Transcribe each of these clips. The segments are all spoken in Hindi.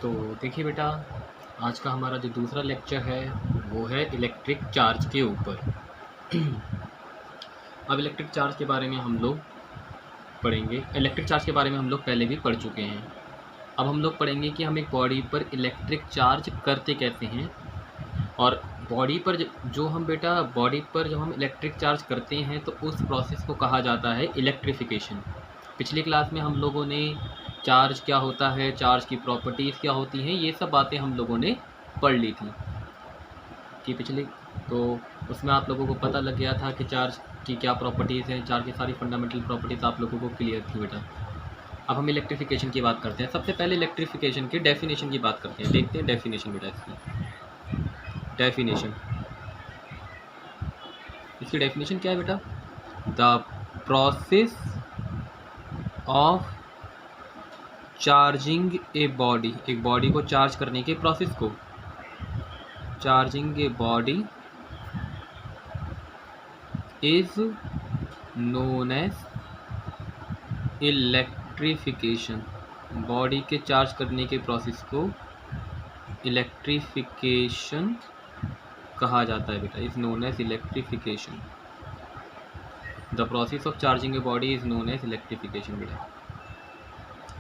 तो देखिए बेटा, आज का हमारा जो दूसरा लेक्चर है वो है इलेक्ट्रिक चार्ज के ऊपर। अब इलेक्ट्रिक चार्ज के बारे में हम लोग पढ़ेंगे। इलेक्ट्रिक चार्ज के बारे में हम लोग पहले भी पढ़ चुके हैं। अब हम लोग पढ़ेंगे कि हम एक बॉडी पर इलेक्ट्रिक चार्ज करते कैसे हैं, और बॉडी पर जो हम बेटा बॉडी पर जब हम इलेक्ट्रिक चार्ज करते हैं तो उस प्रोसेस को कहा जाता है इलेक्ट्रिफिकेशन। पिछली क्लास में हम लोगों ने चार्ज क्या होता है, चार्ज की प्रॉपर्टीज़ क्या होती हैं, ये सब बातें हम लोगों ने पढ़ ली थी कि पिछली, तो उसमें आप लोगों को पता लग गया था कि चार्ज की क्या प्रॉपर्टीज़ हैं। चार्ज की सारी फंडामेंटल प्रॉपर्टीज़ आप लोगों को क्लियर थी बेटा। अब हम इलेक्ट्रिफिकेशन की बात करते हैं। सबसे पहले इलेक्ट्रिफिकेशन की डेफिनेशन की बात करते हैं। देखते हैं डेफिनेशन बेटा, इसकी डेफिनेशन क्या है बेटा? The process of charging a body, एक बॉडी को चार्ज करने के प्रोसेस को, charging a body is known as electrification. Body के चार्ज करने के प्रोसेस को इलेक्ट्रिफिकेशन कहा जाता है बेटा, is known as electrification. The process of charging a body is known as electrification बेटा।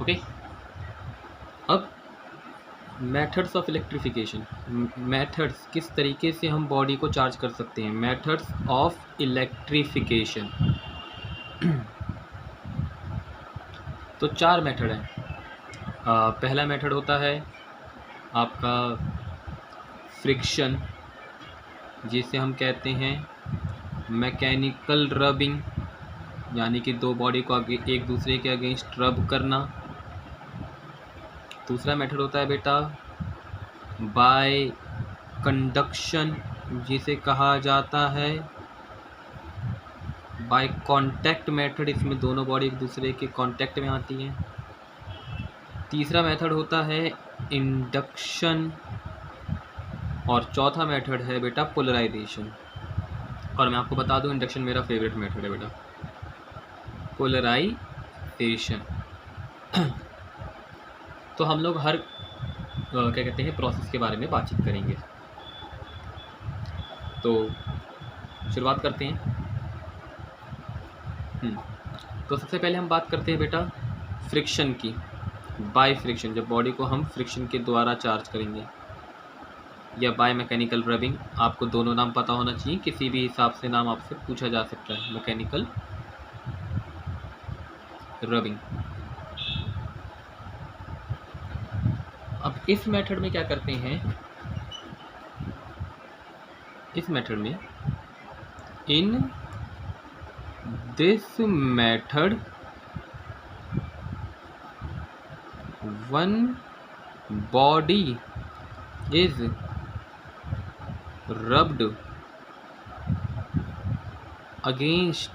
ओके, अब मेथड्स ऑफ इलेक्ट्रिफिकेशन, मेथड्स किस तरीके से हम बॉडी को चार्ज कर सकते हैं। मेथड्स ऑफ इलेक्ट्रिफिकेशन, तो 4 मेथड हैं। पहला मेथड होता है आपका फ्रिक्शन, जिसे हम कहते हैं मैकेनिकल रबिंग, यानी कि दो बॉडी को एक दूसरे के अगेंस्ट रब करना। दूसरा मेथड होता है बेटा बाय कंडक्शन, जिसे कहा जाता है बाय कांटेक्ट मेथड, इसमें दोनों बॉडी एक दूसरे के कांटेक्ट में आती हैं। तीसरा मेथड होता है इंडक्शन, और चौथा मेथड है बेटा पोलराइजेशन। और मैं आपको बता दूं, इंडक्शन मेरा फेवरेट मेथड है बेटा, पोलराइजेशन। तो हम लोग हर क्या कहते हैं प्रोसेस के बारे में बातचीत करेंगे। तो शुरुआत करते हैं। तो सबसे पहले हम बात करते हैं बेटा फ्रिक्शन की। बाय फ्रिक्शन, जब बॉडी को हम फ्रिक्शन के द्वारा चार्ज करेंगे, या बाय मैकेनिकल रबिंग। आपको दोनों नाम पता होना चाहिए, किसी भी हिसाब से नाम आपसे पूछा जा सकता है। Mechanical rubbing. अब इस मेथड में क्या करते हैं, इस मेथड में, इन this method one body is rubbed against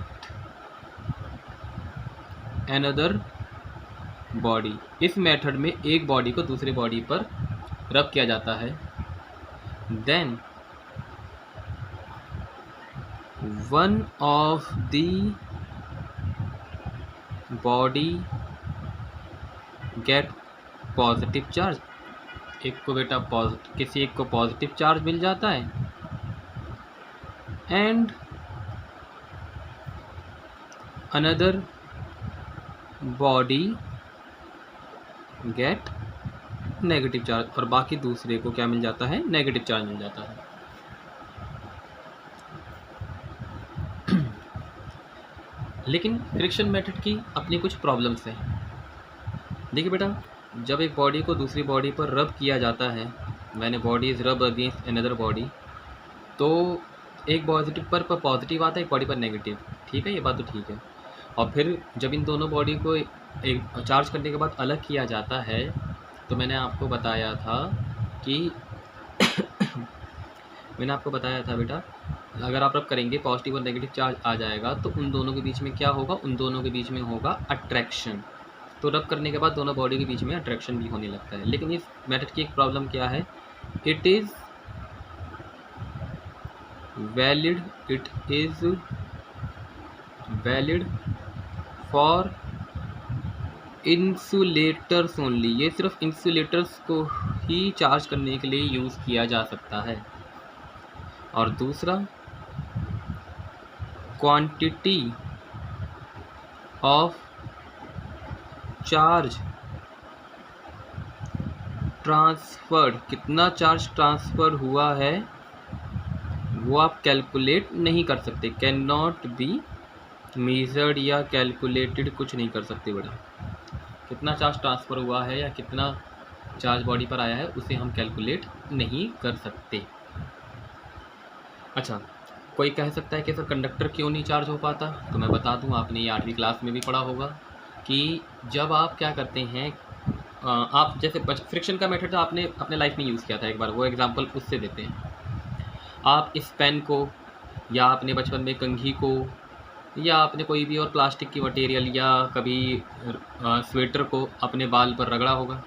another body। इस मेथड में एक बॉडी को दूसरे बॉडी पर रब किया जाता है। Then one of the body get positive charge, एक को बेटा किसी एक को पॉजिटिव चार्ज मिल जाता है, and another body get negative charge, और बाकी दूसरे को क्या मिल जाता है, नेगेटिव चार्ज मिल जाता है। लेकिन फ्रिक्शन मेथड की अपनी कुछ प्रॉब्लम्स हैं। देखिए बेटा, जब एक बॉडी को दूसरी बॉडी पर रब किया जाता है, व्हेन ए बॉडी इज रब अगेंस्ट अनदर बॉडी, तो एक पॉजिटिव पर पॉजिटिव आता है, एक बॉडी पर नेगेटिव। ठीक है, ये बात तो ठीक है। और फिर जब इन दोनों बॉडी को एक चार्ज करने के बाद अलग किया जाता है, तो मैंने आपको बताया था कि मैंने आपको बताया था बेटा, अगर आप रब करेंगे पॉजिटिव और नेगेटिव चार्ज आ जाएगा, तो उन दोनों के बीच में क्या होगा, उन दोनों के बीच में होगा अट्रैक्शन। तो रब करने के बाद दोनों बॉडी के बीच में अट्रैक्शन भी होने लगता है। लेकिन इस मेथड की एक प्रॉब्लम क्या है, it is valid for insulators only, ये सिर्फ इंसुलेटर्स को ही चार्ज करने के लिए यूज़ किया जा सकता है। और दूसरा, क्वांटिटी ऑफ चार्ज ट्रांसफर्ड, कितना चार्ज ट्रांसफ़र हुआ है वो आप कैलकुलेट नहीं कर सकते, कैन नॉट बी मेजर्ड या कैलकुलेटेड, कुछ नहीं कर सकते बेटा। कितना चार्ज ट्रांसफ़र हुआ है या कितना चार्ज बॉडी पर आया है उसे हम कैलकुलेट नहीं कर सकते। अच्छा, कोई कह सकता है कि सर कंडक्टर क्यों नहीं चार्ज हो पाता, तो मैं बता दूं, आपने ये 8वीं क्लास में भी पढ़ा होगा कि जब आप क्या करते हैं, आप जैसे फ्रिक्शन का मेथड आपने अपने लाइफ में यूज़ किया था एक बार, वो एग्जांपल उससे देते हैं। आप इस पेन को या अपने बचपन में कंघी को या आपने कोई भी और प्लास्टिक की मटेरियल या कभी स्वेटर को अपने बाल पर रगड़ा होगा।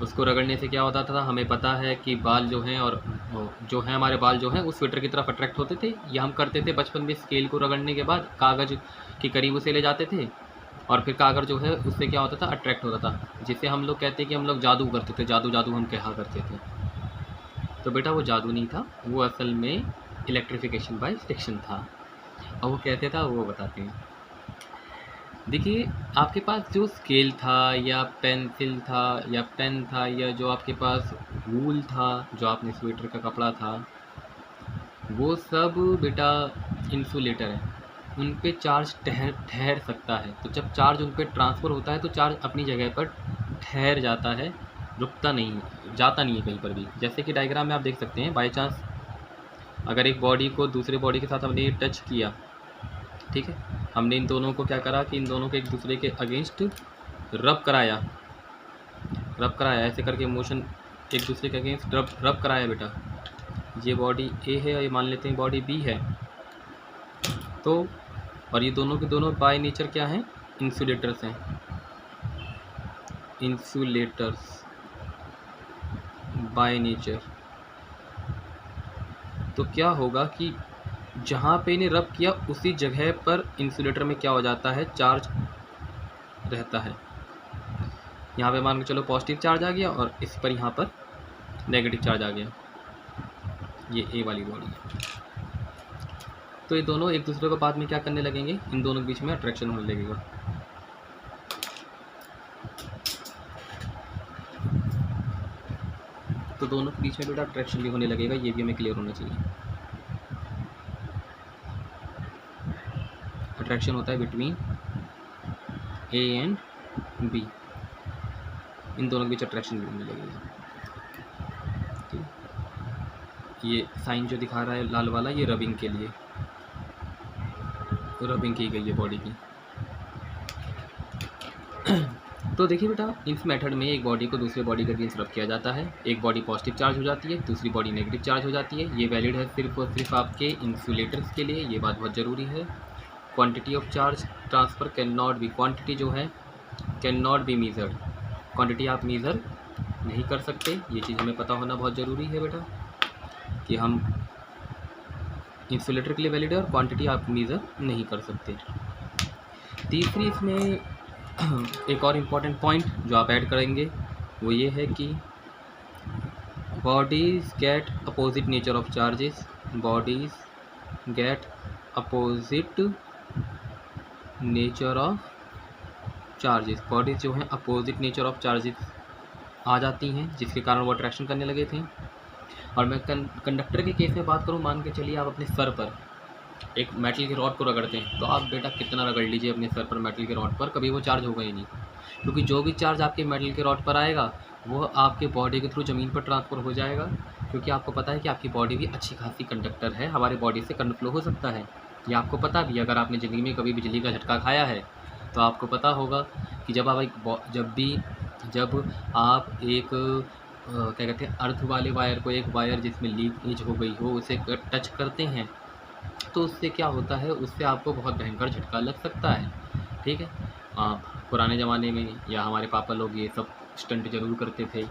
उसको रगड़ने से क्या होता था, हमें पता है कि बाल जो हैं और जो है हमारे बाल जो हैं उस स्वेटर की तरफ अट्रैक्ट होते थे। या हम करते थे बचपन में, स्केल को रगड़ने के बाद कागज़ के करीब उसे ले जाते थे और फिर कागज़ जो है उससे क्या होता था, अट्रैक्ट होता था, जिससे हम लोग कहते हैं कि हम लोग जादू करते थे, जादू जादू हम कहा करते थे। तो बेटा वो जादू नहीं था, वो असल में इलेक्ट्रिफिकेशन बाय फ्रिक्शन था। और वो कहते था, वो बताते हैं। देखिए, आपके पास जो स्केल था या पेंसिल था या पेन था या जो आपके पास वूल था, जो आपने स्वेटर का कपड़ा था, वो सब बेटा इंसुलेटर है, उन पे चार्ज ठहर सकता है। तो जब चार्ज उन पे ट्रांसफ़र होता है तो चार्ज अपनी जगह पर ठहर जाता है, रुकता नहीं, जाता नहीं है कहीं पर भी। जैसे कि डायग्राम में आप देख सकते हैं, बाय चांस अगर एक बॉडी को दूसरे बॉडी के साथ हमने टच किया, ठीक है, हमने इन दोनों को क्या करा कि इन दोनों को एक दूसरे के अगेंस्ट रब कराया, ऐसे करके मोशन एक दूसरे के अगेंस्ट रब कराया बेटा। ये बॉडी ए है और ये मान लेते हैं बॉडी बी है, तो और ये दोनों के दोनों बाय नेचर क्या हैं, इंसुलेटर्स हैं, इंसुलेटर्स बाय नेचर। तो क्या होगा कि जहाँ पे इन्हें रब किया उसी जगह पर इंसुलेटर में क्या हो जाता है, चार्ज रहता है। यहाँ पे मान के चलो पॉजिटिव चार्ज आ गया और इस पर यहाँ पर नेगेटिव चार्ज आ गया, ये ए वाली बॉडी है। तो ये दोनों एक दूसरे को बाद में क्या करने लगेंगे, इन दोनों के बीच में अट्रैक्शन होने लगेगा। तो दोनों के बीच में बेटा अट्रैक्शन भी होने लगेगा, ये भी हमें क्लियर होना चाहिए। अट्रैक्शन होता है बिटवीन ए एंड बी, इन दोनों के बीच अट्रैक्शन भी होने लगेगा। ये साइन जो दिखा रहा है लाल वाला, ये रबिंग के लिए, रबिंग की गई है बॉडी की। तो देखिए बेटा, इस मेथड में एक बॉडी को दूसरे बॉडी के अगेंस्ट रब किया जाता है, एक बॉडी पॉजिटिव चार्ज हो जाती है, दूसरी बॉडी नेगेटिव चार्ज हो जाती है। ये वैलिड है सिर्फ और सिर्फ आपके इंसुलेटर्स के लिए, ये बात बहुत ज़रूरी है। Quantity of charge transfer can not be, quantity जो है can not be measured, quantity आप मेज़र नहीं कर सकते। ये चीज़ हमें पता होना बहुत ज़रूरी है बेटा कि हम इंसुलेटर के लिए वैलिड है और क्वांटिटी आप मेज़र नहीं कर सकते। तीसरी इसमें एक और इम्पॉर्टेंट पॉइंट जो आप ऐड करेंगे वो ये है कि bodies get opposite nature of charges, bodies get opposite nature of charges, bodies जो हैं अपोजिट नेचर ऑफ चार्जेस आ जाती हैं, जिसके कारण वो अट्रैक्शन करने लगे थे। और मैं कंडक्टर के केस में बात करूँ, मान के चलिए आप अपने सर पर एक मेटल की रॉड को रगड़ते हैं, तो आप बेटा कितना रगड़ लीजिए अपने सर पर मेटल की रॉड पर, कभी वो चार्ज होगा ही नहीं, क्योंकि जो भी चार्ज आपके मेटल के रॉड पर आएगा वो आपके बॉडी के थ्रू ज़मीन पर ट्रांसफ़र हो जाएगा। क्योंकि आपको पता है कि आपकी बॉडी भी अच्छी खासी कंडक्टर है, हमारे बॉडी से करंट फ्लो हो सकता है। ये आपको पता भी, अगर आपने ज़िंदगी में कभी बिजली का झटका खाया है तो आपको पता होगा कि जब आप एक क्या कहते हैं, अर्थ वाले वायर को, एक वायर जिसमें लीकेज हो गई हो, उसे टच करते हैं तो उससे क्या होता है, उससे आपको बहुत भयंकर झटका लग सकता है। ठीक है, पुराने ज़माने में या हमारे पापा लोग ये सब स्टंट ज़रूर करते थे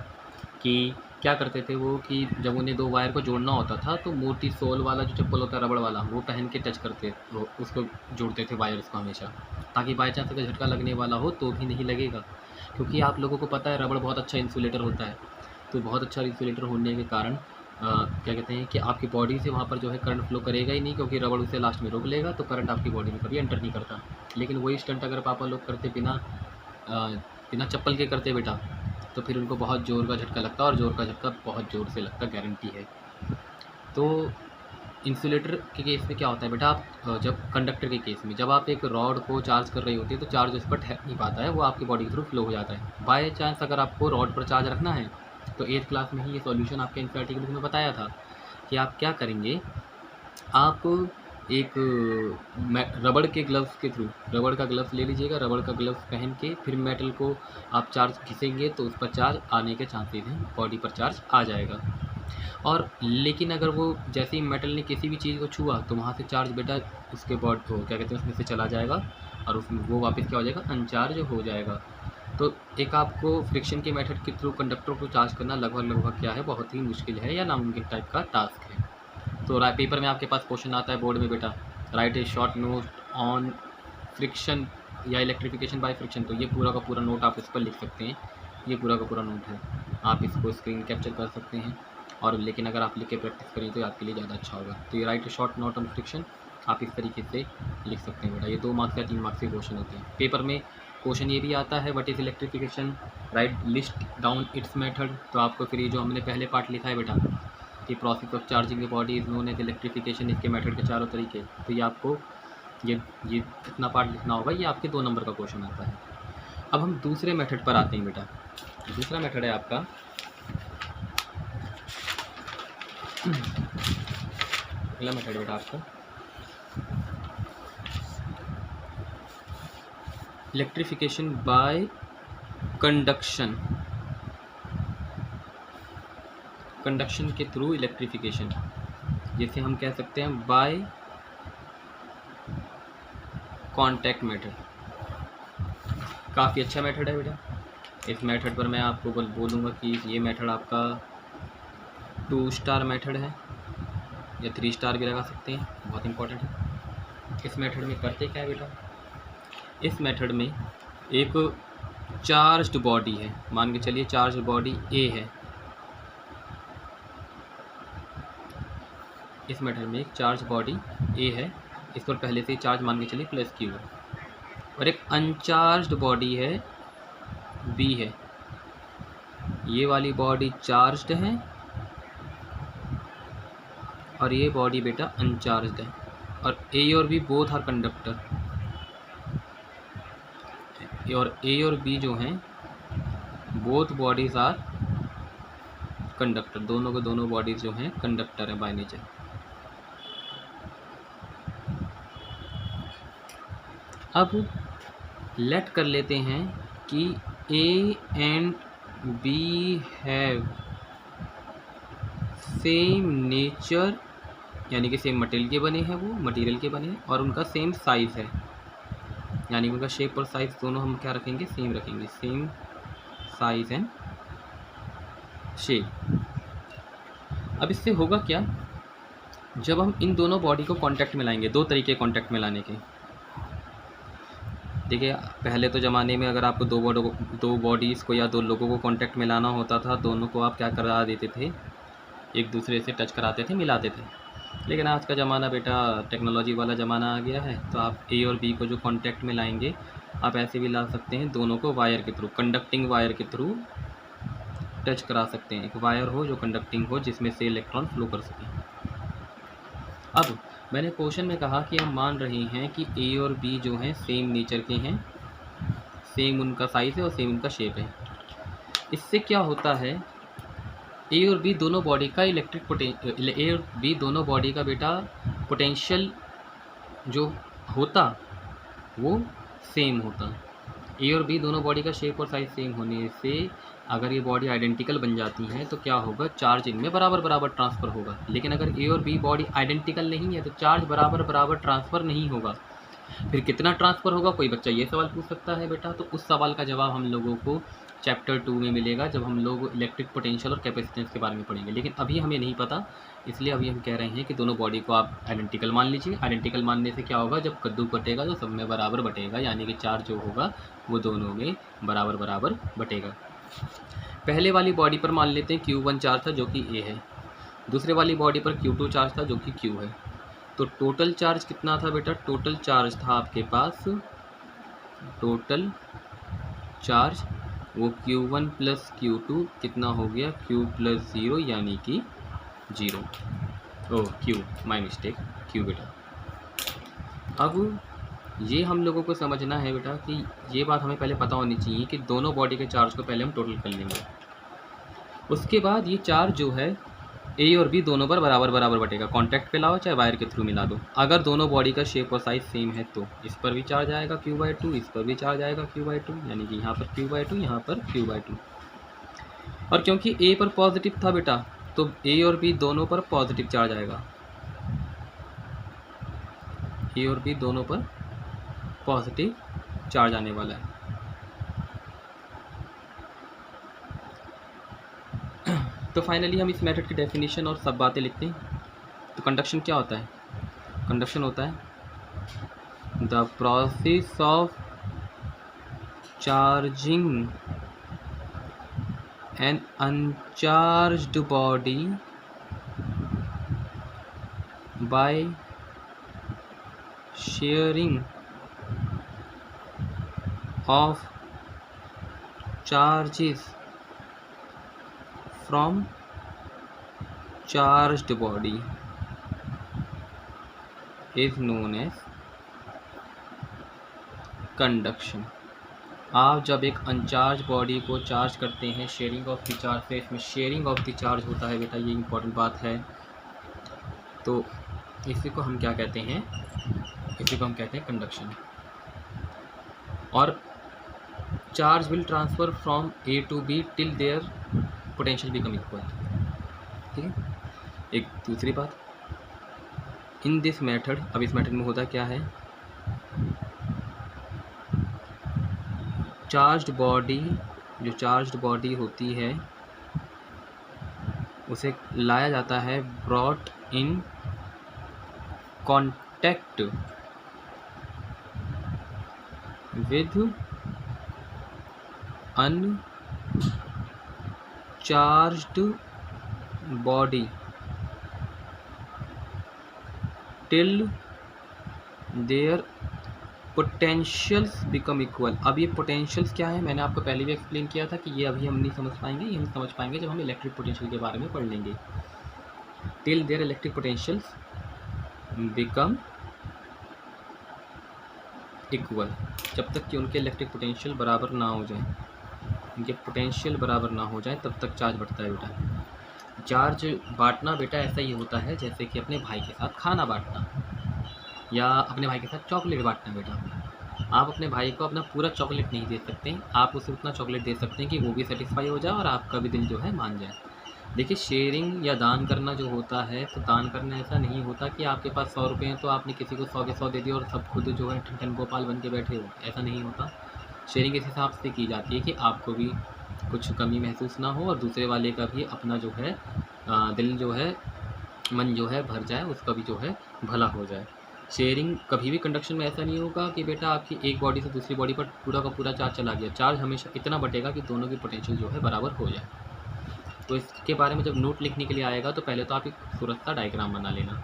कि क्या करते थे वो, कि जब उन्हें दो वायर को जोड़ना होता था तो मोटी सोल वाला जो चप्पल होता है रबड़ वाला, वो पहन के टच करते, वो उसको जोड़ते थे वायर्स को हमेशा। ताकि बाई चांस अगर झटका लगने वाला हो तो भी नहीं लगेगा, क्योंकि आप लोगों को पता है रबड़ बहुत अच्छा इंसुलेटर होता है। तो बहुत अच्छा इंसुलेटर होने के कारण क्या कहते हैं कि आपकी बॉडी से वहाँ पर जो है करंट फ्लो करेगा ही नहीं, क्योंकि रबड़ उसे लास्ट में रोक लेगा, तो करंट आपकी बॉडी में कभी एंटर नहीं करता। लेकिन वही स्टंट अगर पापा लोग करते बिना चप्पल के करते बेटा, तो फिर उनको बहुत ज़ोर का झटका लगता, और ज़ोर का झटका बहुत ज़ोर से लगता, गारंटी है। तो इंसुलेटर के केस में क्या होता है बेटा, आप जब कंडक्टर के केस में जब आप एक रॉड को चार्ज कर रही होती है तो चार्ज उस पर ठहर नहीं पाता है, वो आपकी बॉडी के थ्रू फ्लो हो जाता है। बाय चांस अगर आपको रॉड पर चार्ज रखना है तो 8th क्लास में ही ये सॉल्यूशन आपके एनसीईआरटी के बुक में बताया था कि आप क्या करेंगे, आप एक रबड़ के ग्लव्स के थ्रू, रबड़ का ग्लव्स ले लीजिएगा, रबड़ का ग्लव्स पहन के फिर मेटल को आप चार्ज खींचेंगे तो उस पर चार्ज आने के चांसेस हैं, बॉडी पर चार्ज आ जाएगा। और लेकिन अगर वो जैसे ही मेटल ने किसी भी चीज़ को छुआ तो वहाँ से चार्ज बेटा उसके बॉडी को क्या कहते हैं उसमें से चला जाएगा, और उसमें वो वापस क्या हो जाएगा, अनचार्ज हो जाएगा। तो एक आपको फ्रिक्शन के मेथड के थ्रू कंडक्टर को चार्ज करना लगभग क्या है, बहुत ही मुश्किल है या नामुमकिन टाइप का टास्क है। तो पेपर में आपके पास क्वेश्चन आता है बोर्ड में बेटा, right A short note on friction या इलेक्ट्रिफिकेशन बाय फ्रिक्शन। तो ये पूरा का पूरा नोट आप इस पर लिख सकते हैं, ये पूरा का पूरा नोट है, आप इसको स्क्रीन कैप्चर कर सकते हैं। और लेकिन अगर आप लिख के प्रैक्टिस करें तो आपके लिए ज़्यादा अच्छा होगा। तो ये right A short note on friction आप इस तरीके से लिख सकते हैं बेटा। ये 2 मार्क्स या 3 मार्क्स के क्वेश्चन होते हैं। पेपर में क्वेश्चन ये भी आता है, what is electrification, right list down it's method. तो आपको फिर ये जो हमने पहले पार्ट लिखा है बेटा कि process of charging the body is known as electrification, इसके मेथड के चारों तरीके, तो ये आपको ये इतना पार्ट लिखना होगा। ये आपके 2 नंबर का क्वेश्चन आता है। अब हम दूसरे मेथड पर आते हैं बेटा। दूसरा मेथड है आपका अगला मेथड बेटा आपका इलेक्ट्रिफिकेशन बाय कंडक्शन, कंडक्शन के थ्रू इलेक्ट्रिफिकेशन, जिसे हम कह सकते हैं बाय कांटेक्ट मेथड। काफ़ी अच्छा मेथड है बेटा। इस मेथड पर मैं आपको बोलूँगा कि ये मेथड आपका 2 स्टार मेथड है या 3 स्टार भी लगा सकते हैं, बहुत इंपॉर्टेंट है। इस मेथड में करते क्या है बेटा, इस मेथड में एक चार्ज्ड बॉडी है, मान के चलिए चार्ज बॉडी ए है। इस मेथड में एक चार्ज बॉडी ए है, इस पर पहले से चार्ज मान के चलिए प्लस क्यू है, और एक अनचार्ज्ड बॉडी है बी है। ये वाली बॉडी चार्ज्ड है और ये बॉडी बेटा अनचार्ज्ड है, और ए और बी बोथ आर कंडक्टर, और ए और बी जो हैं बोथ बॉडीज आर कंडक्टर, दोनों के दोनों बॉडीज जो हैं कंडक्टर है बाय नेचर। अब लेट कर लेते हैं कि A and B have same nature, यानी कि सेम मटेरियल के बने हैं, वो मटेरियल के बने हैं, और उनका सेम साइज़ है, यानी उनका शेप और साइज़ दोनों हम क्या रखेंगे, सेम रखेंगे, सेम साइज़ एंड शेप। अब इससे होगा क्या, जब हम इन दोनों बॉडी को कांटेक्ट में लाएंगे, 2 तरीके कांटेक्ट में लाने के। देखिए पहले तो ज़माने में अगर आपको 2 बॉडीज़ को या 2 लोगों को कांटेक्ट में लाना होता था, दोनों को आप क्या करा देते थे, एक दूसरे से टच कराते थे, मिलाते थे। लेकिन आज का ज़माना बेटा टेक्नोलॉजी वाला ज़माना आ गया है, तो आप ए और बी को जो कांटेक्ट में लाएंगे आप ऐसे भी ला सकते हैं, दोनों को वायर के थ्रू, कंडक्टिंग वायर के थ्रू टच करा सकते हैं। एक वायर हो जो कंडक्टिंग हो, जिसमें से इलेक्ट्रॉन फ्लो कर सकें। अब मैंने क्वेश्चन में कहा कि हम मान रहे हैं कि ए और बी जो हैं सेम नेचर के हैं, सेम उनका साइज़ है और सेम उनका शेप है। इससे क्या होता है, ए और बी दोनों बॉडी का ए और बी दोनों बॉडी का बेटा पोटेंशियल जो होता वो सेम होता। ए और बी दोनों बॉडी का शेप और साइज सेम होने से अगर ये बॉडी आइडेंटिकल बन जाती हैं तो क्या होगा, चार्ज इनमें बराबर बराबर ट्रांसफ़र होगा। लेकिन अगर ए और बी बॉडी आइडेंटिकल नहीं है तो चार्ज बराबर बराबर ट्रांसफ़र नहीं होगा। फिर कितना ट्रांसफ़र होगा, कोई बच्चा ये सवाल पूछ सकता है बेटा। तो उस सवाल का जवाब हम लोगों को चैप्टर 2 में मिलेगा, जब हम लोग इलेक्ट्रिक पोटेंशियल और कैपेसिटेंस के बारे में पढ़ेंगे। लेकिन अभी हमें नहीं पता, इसलिए अभी हम कह रहे हैं कि दोनों बॉडी को आप आइडेंटिकल मान लीजिए। आइडेंटिकल मानने से क्या होगा, जब कद्दू कटेगा तो सब में बराबर बटेगा, यानी कि चार्ज जो होगा वो दोनों में बराबर बराबर बटेगा। पहले वाली बॉडी पर मान लेते हैं Q1 चार्ज था जो कि A है, दूसरे वाली बॉडी पर Q2 चार्ज था जो कि Q है। तो टोटल चार्ज कितना था बेटा, टोटल चार्ज था आपके पास, टोटल चार्ज वो Q1 प्लस Q2 कितना हो गया, Q प्लस 0 यानी कि 0। ओह Q, माई मिस्टेक, Q बेटा। अब ये हम लोगों को समझना है बेटा कि ये बात हमें पहले पता होनी चाहिए कि दोनों बॉडी के चार्ज को पहले हम टोटल कर लेंगे। उसके बाद ये चार्ज जो है A और B दोनों पर बराबर बराबर बटेगा। कॉन्टैक्ट पे लाओ चाहे वायर के थ्रू मिला दो। अगर दोनों बॉडी का शेप और साइज सेम है तो इस पर भी चार्ज आएगा Q/2, इस पर भी चार्ज आएगा Q/2, यानी कि यहाँ पर Q/2, यहाँ पर Q/2। और क्योंकि A पर पॉजिटिव था बेटा, तो A और B दोनों पर पॉजिटिव चार्ज आएगा। A और B दोनों पर पॉजिटिव चार्ज आने वाला है। तो फाइनली हम इस मेथड की डेफिनेशन और सब बातें लिखते हैं। तो कंडक्शन क्या होता है, कंडक्शन होता है the process of charging an uncharged body by sharing of charges from charged body is known as conduction। आप जब एक अनचार्ज बॉडी को चार्ज करते हैं शेयरिंग ऑफ द चार्ज से, इसमें शेयरिंग ऑफ द चार्ज होता है बेटा, ये इंपॉर्टेंट बात है। तो इसी को हम क्या कहते हैं, इसी को हम कहते हैं कंडक्शन। और charge will transfer from A to B till their potential become equal. ठीक है। एक दूसरी बात, इन दिस मेथड, अब इस मेथड में होता क्या है, चार्ज्ड बॉडी, जो चार्ज्ड बॉडी होती है उसे लाया जाता है brought in contact with uncharged body till their potentials become equal. अब ये पोटेंशियल्स क्या है, मैंने आपको पहले भी एक्सप्लेन किया था कि ये अभी हम नहीं समझ पाएंगे, ये हम समझ पाएंगे जब हम इलेक्ट्रिक पोटेंशियल के बारे में पढ़ लेंगे। Till their electric potentials become equal, जब तक कि उनके इलेक्ट्रिक पोटेंशियल बराबर ना हो जाए, उनके पोटेंशियल बराबर ना हो जाए तब तक चार्ज बढ़ता है बेटा। चार्ज बांटना बेटा ऐसा ही होता है जैसे कि अपने भाई के साथ खाना बांटना या अपने भाई के साथ चॉकलेट बांटना बेटा। आप अपने भाई को अपना पूरा चॉकलेट नहीं दे सकते, आप उसे उतना चॉकलेट दे सकते हैं कि वो भी सेटिस्फाई हो जाए और आपका भी दिल जो है मान जाए। देखिए, शेयरिंग या दान करना जो होता है, तो दान करना ऐसा नहीं होता कि आपके पास 100 रुपये हैं तो आपने किसी को 100 के 100 दे दिए और सब खुद जो है ठन गोपाल बन के बैठे हो, ऐसा नहीं होता। शेयरिंग इस हिसाब से की जाती है कि आपको भी कुछ कमी महसूस ना हो और दूसरे वाले का भी अपना जो है दिल जो है, मन जो है भर जाए, उसका भी जो है भला हो जाए। शेयरिंग कभी भी कंडक्शन में ऐसा नहीं होगा कि बेटा आपकी एक बॉडी से दूसरी बॉडी पर पूरा का पूरा चार्ज चला गया। चार्ज हमेशा इतना बटेगा कि दोनों की पोटेंशियल जो है बराबर हो जाए। तो इसके बारे में जब नोट लिखने के लिए आएगा तो पहले तो आप एक सूरत सा डायग्राम बना लेना,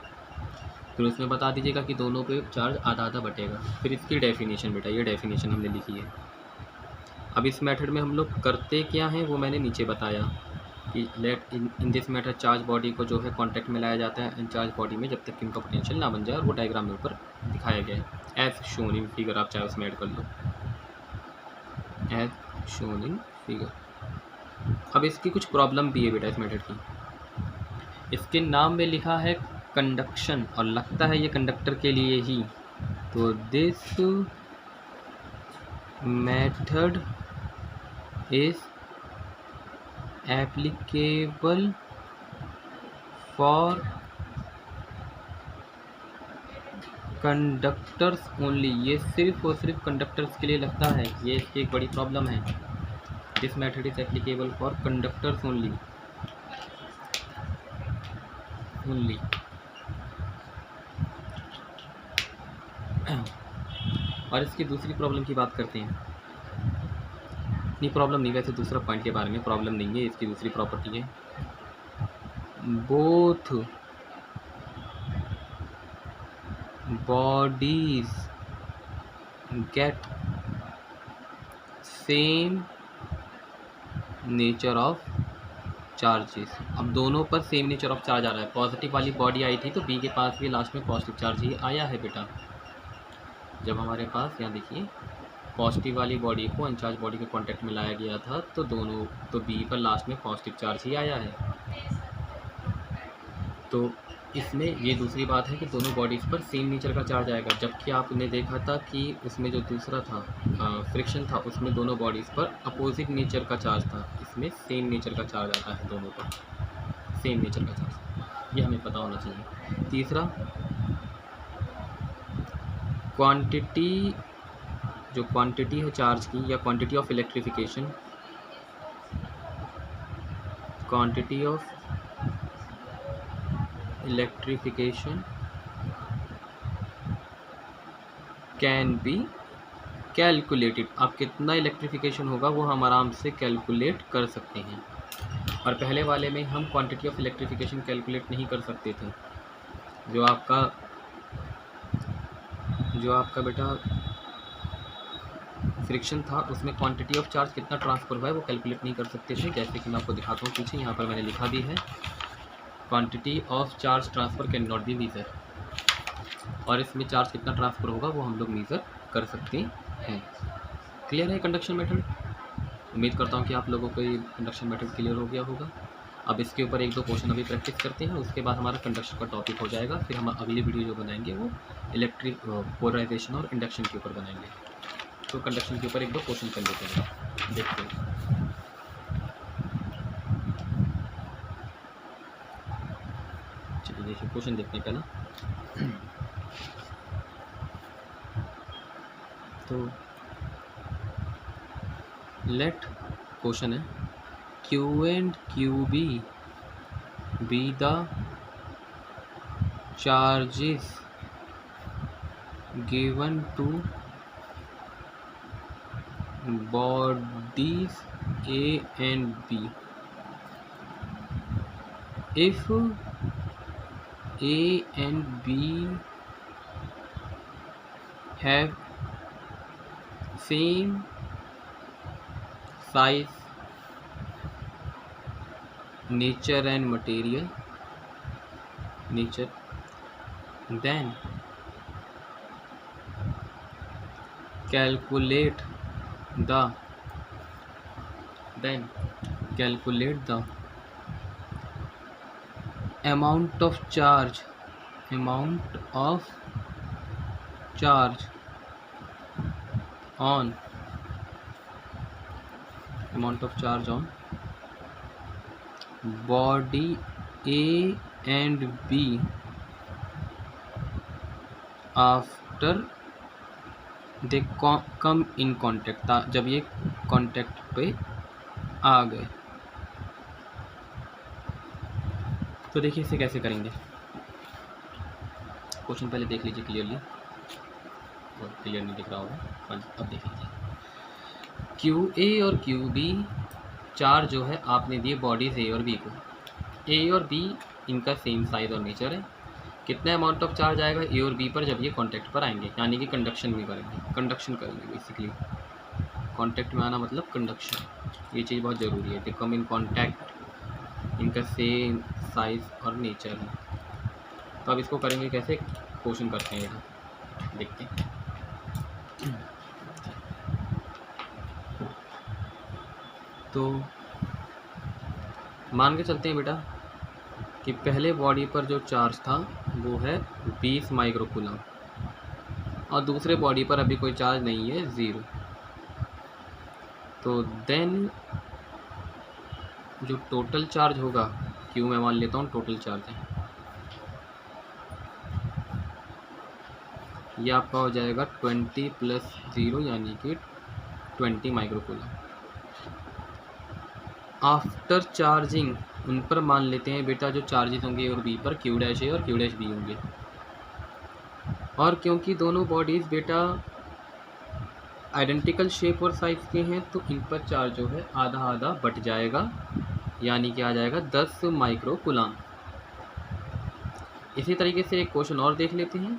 फिर उसमें बता दीजिएगा कि दोनों पे चार्ज आधा आधा बटेगा। फिर इसकी डेफिनेशन बेटा, ये डेफिनेशन हमने लिखी है। अब इस मेथड में हम लोग करते क्या हैं वो मैंने नीचे बताया कि let in this method charge body को जो है कॉन्टैक्ट में लाया जाता है चार्ज बॉडी में जब तक कि उनका पोटेंशियल ना बन जाए, और वो डायग्राम में ऊपर दिखाया गया है एज शोन इन फिगर। आप चाहे उसमें ऐड कर लो, एज शोन इन फिगर। अब इसकी कुछ प्रॉब्लम भी है बेटा इस मेथड की। इसके नाम में लिखा है कंडक्शन और लगता है ये कंडक्टर के लिए ही। तो this method is applicable for conductors only. ये सिर्फ और सिर्फ कंडक्टर्स के लिए लगता है, ये इसकी एक बड़ी प्रॉब्लम है। This method is applicable for conductors only. और इसकी दूसरी प्रॉब्लम की बात करते हैं। नहीं, प्रॉब्लम नहीं, वैसे दूसरा पॉइंट के बारे में प्रॉब्लम नहीं है, इसकी दूसरी प्रॉपर्टी है, both bodies get same nature of charges. अब दोनों पर सेम नेचर ऑफ चार्ज आ रहा है। पॉजिटिव वाली बॉडी आई थी तो बी के पास भी लास्ट में पॉजिटिव चार्ज ही आया है बेटा। जब हमारे पास यहाँ देखिए पॉजिटिव वाली बॉडी को अनचार्ज बॉडी के कांटेक्ट में लाया गया था तो बी पर लास्ट में पॉजिटिव चार्ज ही आया है। तो इसमें ये दूसरी बात है कि दोनों बॉडीज़ पर सेम नेचर का चार्ज आएगा, जबकि आपने देखा था कि उसमें जो दूसरा था फ्रिक्शन था उसमें दोनों बॉडीज़ पर अपोजिट नेचर का चार्ज था। इसमें सेम नेचर का चार्ज आता है, दोनों पर सेम नेचर का चार्ज, ये हमें पता होना चाहिए। तीसरा, क्वांटिटी, जो क्वांटिटी है चार्ज की या quantity of electrification, quantity of electrification can be calculated. अब कितना इलेक्ट्रिफिकेशन होगा वो हम आराम से कैलकुलेट कर सकते हैं। और पहले वाले में हम क्वांटिटी ऑफ इलेक्ट्रिफिकेशन कैलकुलेट नहीं कर सकते थे। जो आपका बेटा फ्रिक्शन था उसमें क्वांटिटी ऑफ चार्ज कितना ट्रांसफर हुआ है वो कैलकुलेट नहीं कर सकते थे। जैसे कि मैं आपको दिखाता हूँ, पीछे यहाँ पर मैंने लिखा भी है, quantity of charge transfer can not be measure. और इसमें चार्ज कितना ट्रांसफ़र होगा वो हम लोग मीज़र कर सकते हैं। क्लियर है कंडक्शन मेथड? उम्मीद करता हूँ कि आप लोगों को ये कंडक्शन मेथड क्लियर हो गया होगा। अब इसके ऊपर एक दो क्वेश्चन अभी प्रैक्टिस करते हैं, उसके बाद हमारा कंडक्शन का टॉपिक हो जाएगा। फिर हम अगली वीडियो जो बनाएंगे वो इलेक्ट्रिक पोलराइजेशन और इंडक्शन के ऊपर बनाएंगे। तो कंडक्शन के ऊपर एक दो क्वेश्चन कर लेते हैं, देखते हैं। चलिए देखिए क्वेश्चन देखते हैं पहला। तो लेट क्वेश्चन है, Q and QB be the charges given to bodies A and B. If A and B have same size, nature and material, then calculate the amount of charge on body A and B after they come in contact, जब ये कांटेक्ट पे आ गए। तो देखिए इसे कैसे करेंगे। क्वेश्चन पहले देख लीजिए क्लियरली, और क्लियर नहीं दिख रहा होगा, अब देख लीजिए। QA और QB चार्ज जो है आपने दिए बॉडीज A और B को। A और B इनका सेम साइज और नेचर है। कितना अमाउंट ऑफ चार्ज आएगा A और B पर जब ये कांटेक्ट पर आएंगे, यानी कि कंडक्शन करेंगे बेसिकली। कांटेक्ट में आना मतलब कंडक्शन, ये चीज़ बहुत ज़रूरी है। कम इन कांटेक्ट, इनका सेम साइज और नेचर है। तो अब इसको करेंगे कैसे, क्वेश्चन करते हैं, देखते हैं। तो मान के चलते हैं बेटा कि पहले बॉडी पर जो चार्ज था वो है 20 माइक्रोकूलम और दूसरे बॉडी पर अभी कोई चार्ज नहीं है, 0। तो देन जो टोटल चार्ज होगा, क्यों मैं मान लेता हूँ टोटल चार्ज है, ये आपका हो जाएगा 20 + 0 यानी कि 20 माइक्रोकूलम। आफ्टर चार्जिंग उन पर मान लेते हैं बेटा जो चार्जेस होंगे और बी पर क्यू डैश ए और क्यू डैश बी होंगे। और क्योंकि दोनों बॉडीज़ बेटा आइडेंटिकल शेप और साइज़ के हैं तो इन पर चार्ज जो है आधा आधा बट जाएगा, यानी कि आ जाएगा 10 माइक्रो कूलाम। इसी तरीके से एक क्वेश्चन और देख लेते हैं।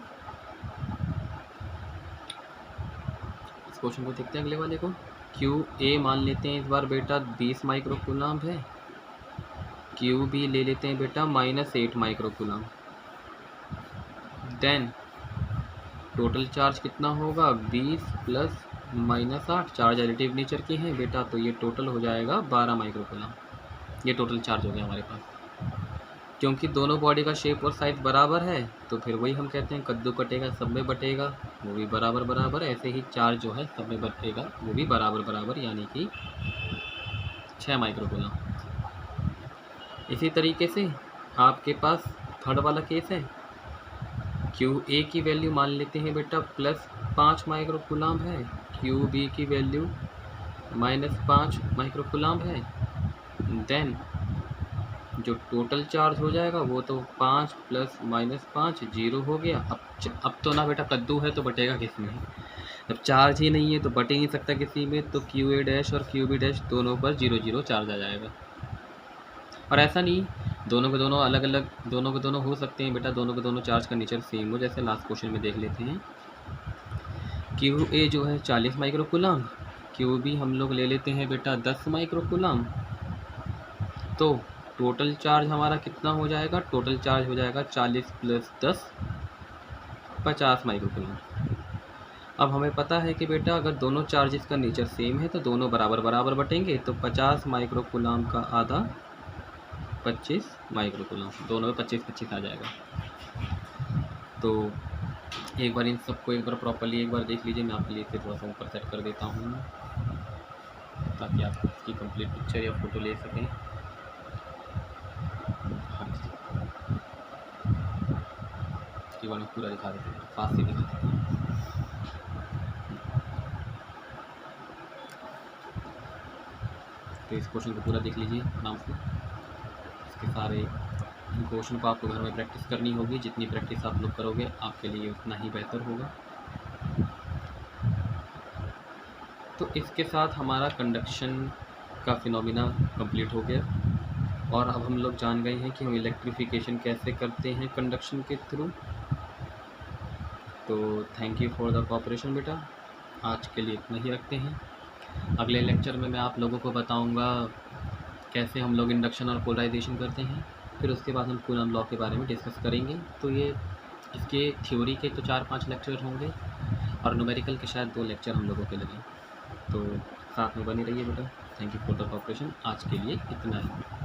इस क्वेश्चन को देखते हैं अगले वाले को। क्यू ए मान लेते हैं इस बार बेटा 20 माइक्रो कूलाम है, क्यू बी ले लेते हैं बेटा -8 micro coulomb. Then total charge कितना होगा 20 प्लस -8, चार्ज एडिटिव नेचर के हैं बेटा तो ये टोटल हो जाएगा 12 माइक्रो कूलाम। ये टोटल चार्ज हो गया हमारे पास। क्योंकि दोनों बॉडी का शेप और साइज़ बराबर है तो फिर वही हम कहते हैं कद्दू कटेगा सब में बटेगा, वो भी बराबर बराबर। ऐसे ही चार्ज जो है सब में बटेगा वो भी बराबर बराबर, यानी कि 6 माइक्रो कूलाम। इसी तरीके से आपके पास थर्ड वाला केस है। क्यू ए की वैल्यू मान लेते हैं बेटा +5 माइक्रो कूलाम है, क्यू बी की वैल्यू -5 माइक्रो कूलाम है। देन जो टोटल चार्ज हो जाएगा वो तो 5 + -5 0 हो गया। अब तो ना बेटा कद्दू है तो बटेगा किस में, जब चार्ज ही नहीं है तो बट ही नहीं सकता किसी में, तो क्यू ए डैश और क्यू बी डैश दोनों पर 0 0 चार्ज आ जाएगा। और ऐसा नहीं दोनों के दोनों अलग अलग, दोनों के दोनों हो सकते हैं बेटा, दोनों के दोनों चार्ज का नेचर सेम हो। जैसे लास्ट क्वेश्चन में देख लेते हैं। क्यू ए जो है 40 माइक्रो कूलाम, क्यू बी हम लोग ले लेते हैं बेटा 10 माइक्रो कूलाम। तो टोटल चार्ज हमारा कितना हो जाएगा, टोटल चार्ज हो जाएगा 40 + 10 50 माइक्रो कूलाम। अब हमें पता है कि बेटा अगर दोनों चार्जेस का नेचर सेम है तो दोनों बराबर बराबर बटेंगे, तो 50 माइक्रो कूलाम का आधा 25 माइक्रो कूलाम, दोनों में 25 25 आ जाएगा। तो एक बार इन सबको एक बार प्रॉपर्ली एक बार देख लीजिए। मैं आपके लिए इसे थोड़ा सा ऊपर सेट कर देता हूँ ताकि आप इसकी कंप्लीट पिक्चर या फोटो ले सकें। हाँ जी, इसके बारे में पूरा दिखा देते हैं, पास से दिखा देते हैं। तो इस क्वेश्चन को पूरा देख लीजिए आराम से। इसके सारे इन क्वेश्चन को आपको घर में प्रैक्टिस करनी होगी। जितनी प्रैक्टिस आप लोग करोगे आपके लिए उतना ही बेहतर होगा। तो इसके साथ हमारा कंडक्शन का फिनोमिना कंप्लीट हो गया और अब हम लोग जान गए हैं कि हम इलेक्ट्रिफिकेशन कैसे करते हैं कंडक्शन के थ्रू। तो thank you for the cooperation बेटा। आज के लिए इतना ही रखते हैं। अगले लेक्चर में मैं आप लोगों को बताऊंगा कैसे हम लोग इंडक्शन और पोलराइजेशन करते हैं। फिर उसके बाद हम कूलम लॉ के बारे में डिस्कस करेंगे। तो ये इसके थ्योरी के तो 4-5 लेक्चर होंगे और न्यूमेरिकल के शायद 2 लेक्चर हम लोगों के लगे। तो साथ में बने रहिए बेटा। Thank you for the cooperation. आज के लिए इतना ही।